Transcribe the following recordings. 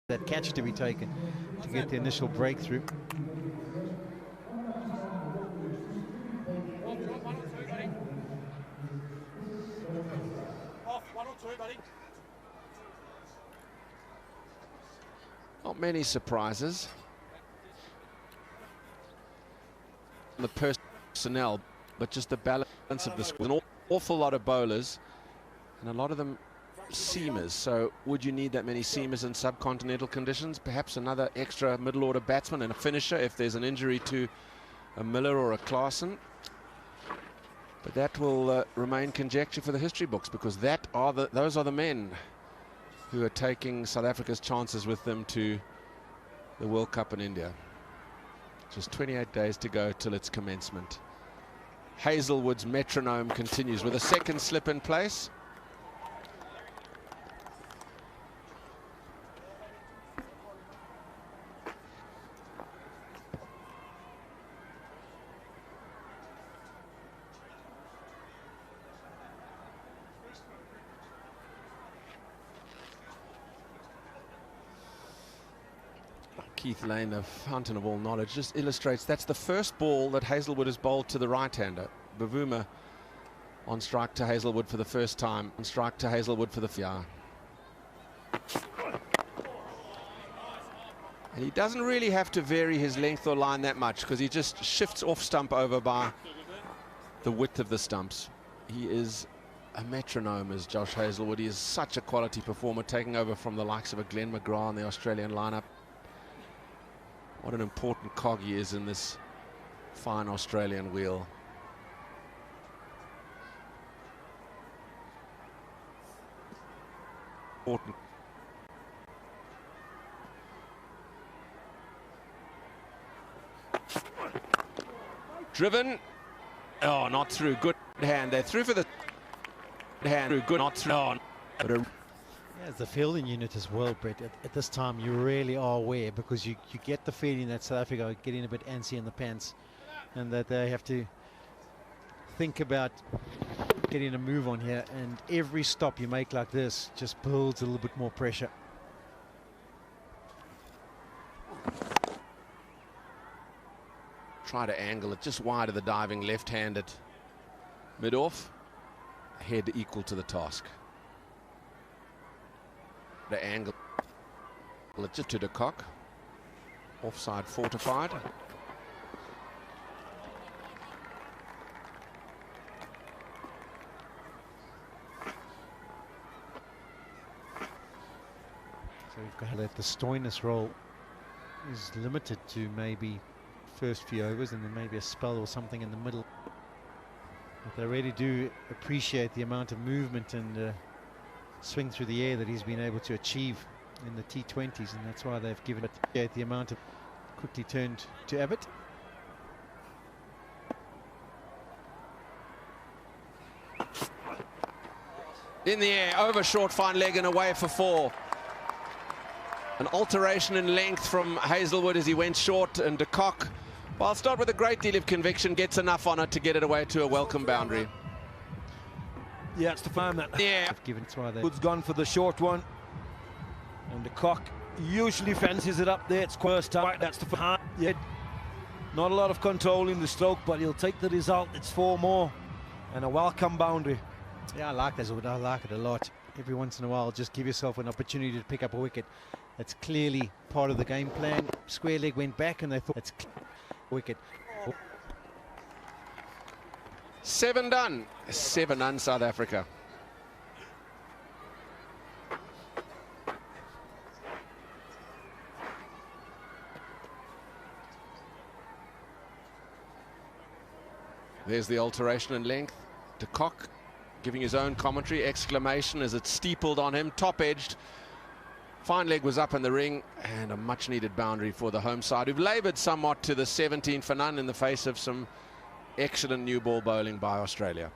that catch to be taken to get the initial breakthrough. Not many surprises. The personnel, but just the balance of the squad. An awful lot of bowlers, and a lot of them seamers. So would you need that many seamers in subcontinental conditions? Perhaps another extra middle order batsman and a finisher if there's an injury to a Miller or a Clarkson. But that will remain conjecture for the history books, because those are the men who are taking South Africa's chances with them to the World Cup in India. Just 28 days to go till its commencement. Hazelwood's metronome continues with a second slip in place. Keith Lane, a fountain of all knowledge, just illustrates that's the first ball that Hazelwood has bowled to the right-hander. Bavuma on strike to Hazelwood for the first time. On strike to Hazelwood for the yeah. And he doesn't really have to vary his length or line that much, because he just shifts off stump over by the width of the stumps. He is a metronome, as Josh Hazelwood. He is such a quality performer, taking over from the likes of a Glenn McGrath in the Australian lineup. What an important cog he is in this fine Australian wheel. Important. Driven. Oh, not through. Good hand. They're through for the hand. Through. Good. Not through. Oh, but As the fielding unit as well, Brett, at this time you really are aware, because you get the feeling that South Africa are getting a bit antsy in the pants, and that they have to think about getting a move on here, and every stop you make like this just builds a little bit more pressure. Try to angle it just wide of the diving left-handed mid-off. Head equal to the task. The angle it just to the cock. Offside fortified. So we've got that the Stoinis role is limited to maybe first few overs and then maybe a spell or something in the middle. But they really do appreciate the amount of movement and swing through the air that he's been able to achieve in the T20s, and that's why they've given it the amount of quickly turned to Abbott. In the air, over short, fine leg and away for 4. An alteration in length from Hazelwood as he went short, and de Kock, whilst not with a great deal of conviction, gets enough on it to get it away to a welcome boundary. Yeah, it's the fan that. Yeah. Wood's gone for the short one, and the cock usually fences it up there. It's first time. That's the fan. Yeah, not a lot of control in the stroke, but he'll take the result. It's 4 more, and a welcome boundary. Yeah, I like that. I like it a lot. Every once in a while, just give yourself an opportunity to pick up a wicket. That's clearly part of the game plan. Square leg went back, and they thought it's wicket. 7 done. 7 done, South Africa. There's the alteration in length. De Kock giving his own commentary, exclamation as it steepled on him, top-edged. Fine leg was up in the ring, and a much-needed boundary for the home side, who've laboured somewhat to the 17 for none in the face of some excellent new ball bowling by Australia.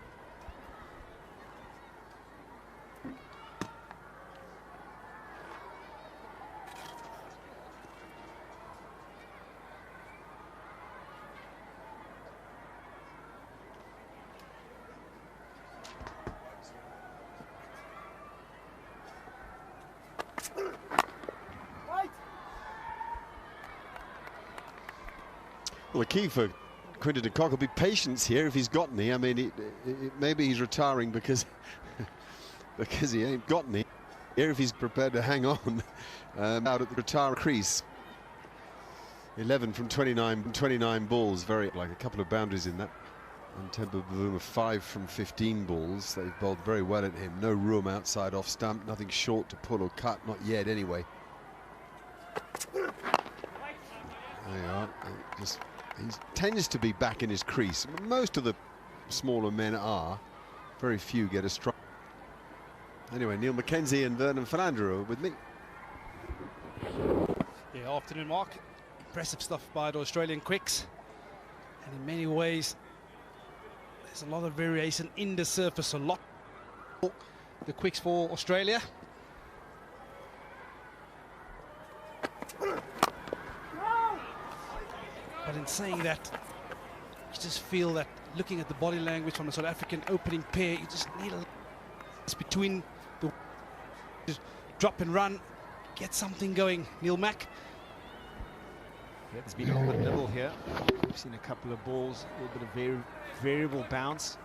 Well, the key for Quinton de Kock will be patience here if he's got any. I mean, maybe he's retiring because because he ain't got any. Here if he's prepared to hang on out at the retire crease. 11 from 29 balls, very like a couple of boundaries in that. And Temba Bavuma 5 from 15 balls. They've bowled very well at him. No room outside off stump, nothing short to pull or cut, not yet anyway. There you are. He tends to be back in his crease. Most of the smaller men are. Very few get a strike. Anyway, Neil Mackenzie and Vernon Fernando are with me. Yeah, afternoon, Mark. Impressive stuff by the Australian quicks. And in many ways, there's a lot of variation in the surface. A lot. The quicks for Australia. But in saying that, you just feel that looking at the body language from the South African opening pair, you just need a between the drop and run, get something going. Neil Mack. Yeah, there's been a little bit of nibble here. We've seen a couple of balls, a little bit of variable bounce.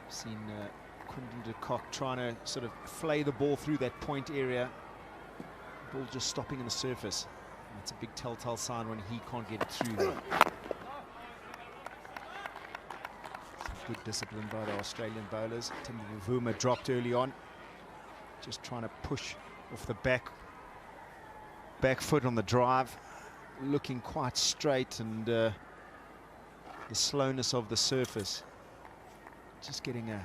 We've seen Quinton de Kock trying to sort of flay the ball through that point area. Ball just stopping in the surface. And it's a big telltale sign when he can't get it through there. Some good discipline by the Australian bowlers. Temba Bavuma dropped early on, just trying to push off the back foot on the drive. Looking quite straight, and the slowness of the surface, just getting a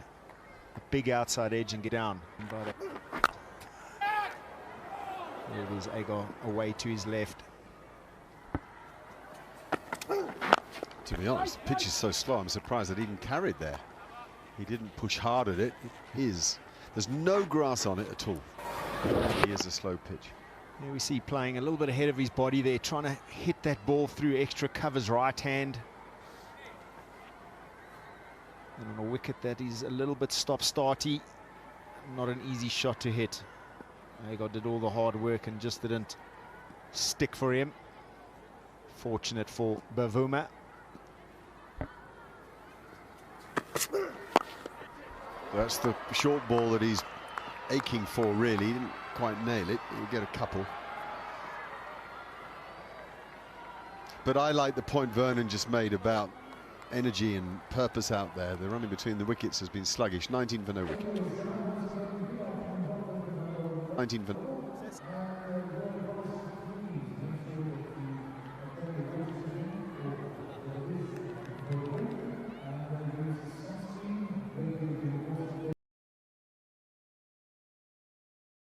big outside edge and get down. And by the, there it is, Agar away to his left. To be honest, the pitch is so slow, I'm surprised that he even carried there. He didn't push hard at it. There's no grass on it at all. It is a slow pitch. There we see playing a little bit ahead of his body there, trying to hit that ball through extra cover's right hand. And on a wicket that is a little bit stop-starty, not an easy shot to hit. Agar did all the hard work and just didn't stick for him. Fortunate for Bavuma. That's the short ball that he's aching for, really. He didn't quite nail it. He'll get a couple. But I like the point Vernon just made about energy and purpose out there. The running between the wickets has been sluggish. 19 for no wicket. 19 for...